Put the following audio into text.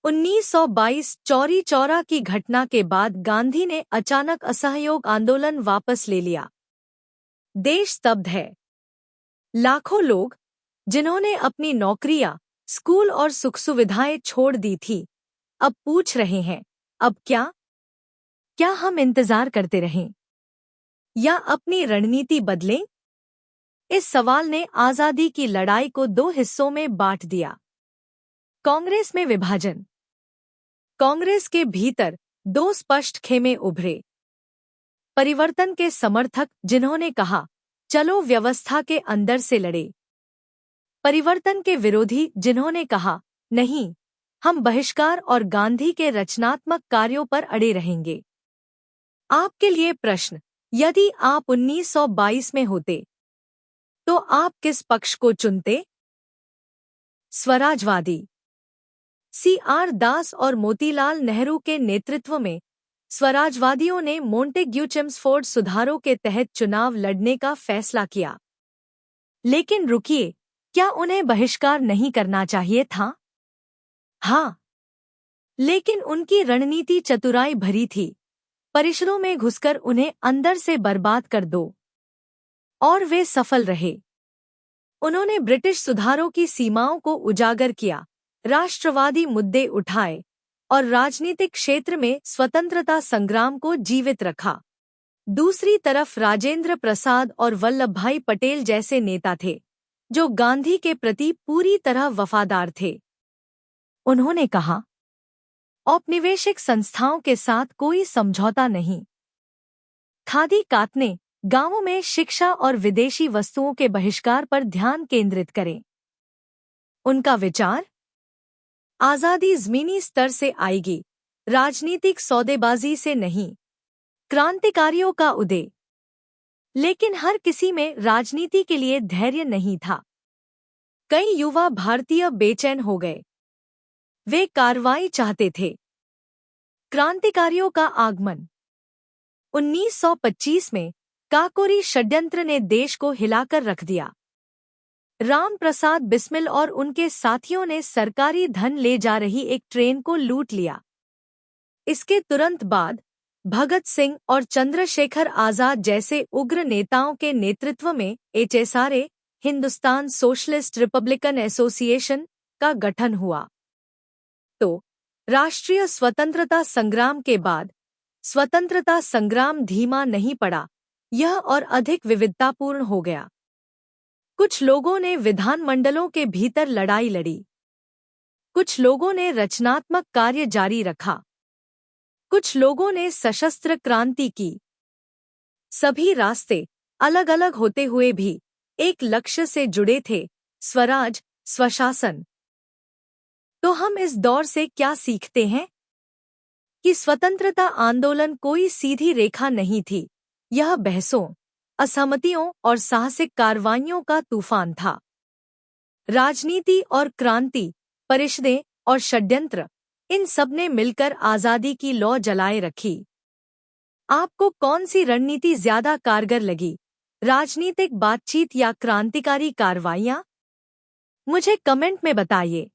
1922 चौरी चौरा की घटना के बाद गांधी ने अचानक असहयोग आंदोलन वापस ले लिया। देश स्तब्ध है। लाखों लोग, जिन्होंने अपनी नौकरियां, स्कूल और सुख सुविधाएं छोड़ दी थी, अब पूछ रहे हैं, अब क्या? क्या हम इंतजार करते रहें या अपनी रणनीति बदलें? इस सवाल ने आजादी की लड़ाई को दो हिस्सों में बांट दिया। कांग्रेस में विभाजन। कांग्रेस के भीतर दो स्पष्ट खेमे उभरे। परिवर्तन के समर्थक, जिन्होंने कहा, चलो व्यवस्था के अंदर से लड़े। परिवर्तन के विरोधी, जिन्होंने कहा, नहीं, हम बहिष्कार और गांधी के रचनात्मक कार्यों पर अड़े रहेंगे। आपके लिए प्रश्न, यदि आप 1922 में होते तो आप किस पक्ष को चुनते? स्वराजवादी। C.R. दास और मोतीलाल नेहरू के नेतृत्व में स्वराजवादियों ने मोंटेग्यू चेम्सफोर्ड सुधारों के तहत चुनाव लड़ने का फैसला किया। लेकिन रुकिए, क्या उन्हें बहिष्कार नहीं करना चाहिए था? हाँ, लेकिन उनकी रणनीति चतुराई भरी थी। परिसरों में घुसकर उन्हें अंदर से बर्बाद कर दो, और वे सफल रहे। उन्होंने ब्रिटिश सुधारों की सीमाओं को उजागर किया, राष्ट्रवादी मुद्दे उठाए और राजनीतिक क्षेत्र में स्वतंत्रता संग्राम को जीवित रखा। दूसरी तरफ राजेंद्र प्रसाद और वल्लभ भाई पटेल जैसे नेता थे, जो गांधी के प्रति पूरी तरह वफादार थे। उन्होंने कहा, औपनिवेशिक संस्थाओं के साथ कोई समझौता नहीं। खादी काटने, गांवों में शिक्षा और विदेशी वस्तुओं के बहिष्कार पर ध्यान केंद्रित करें। उनका विचार, आजादी जमीनी स्तर से आएगी, राजनीतिक सौदेबाजी से नहीं। क्रांतिकारियों का उदय। लेकिन हर किसी में राजनीति के लिए धैर्य नहीं था। कई युवा भारतीय बेचैन हो गए। वे कार्रवाई चाहते थे। क्रांतिकारियों का आगमन। 1925 में काकोरी षड्यंत्र ने देश को हिलाकर रख दिया। राम प्रसाद बिस्मिल और उनके साथियों ने सरकारी धन ले जा रही एक ट्रेन को लूट लिया। इसके तुरंत बाद भगत सिंह और चंद्रशेखर आजाद जैसे उग्र नेताओं के नेतृत्व में HSRA, Hindustan socialist Republican association, का गठन हुआ। तो राष्ट्रीय स्वतंत्रता संग्राम के बाद स्वतंत्रता संग्राम धीमा नहीं पड़ा, यह और अधिक विविधतापूर्ण हो गया। कुछ लोगों ने विधानमंडलों के भीतर लड़ाई लड़ी। कुछ लोगों ने रचनात्मक कार्य जारी रखा। कुछ लोगों ने सशस्त्र क्रांति की। सभी रास्ते अलग अलग होते हुए भी एक लक्ष्य से जुड़े थे, स्वराज, स्वशासन। तो हम इस दौर से क्या सीखते हैं? कि स्वतंत्रता आंदोलन कोई सीधी रेखा नहीं थी, यह बहसों, असहमतियों और साहसिक कार्रवाइयों का तूफान था। राजनीति और क्रांति, परिषदें और षड्यंत्र, इन सब ने मिलकर आजादी की लौ जलाए रखी। आपको कौन सी रणनीति ज्यादा कारगर लगी, राजनीतिक बातचीत या क्रांतिकारी कार्रवाइयां? मुझे कमेंट में बताइए।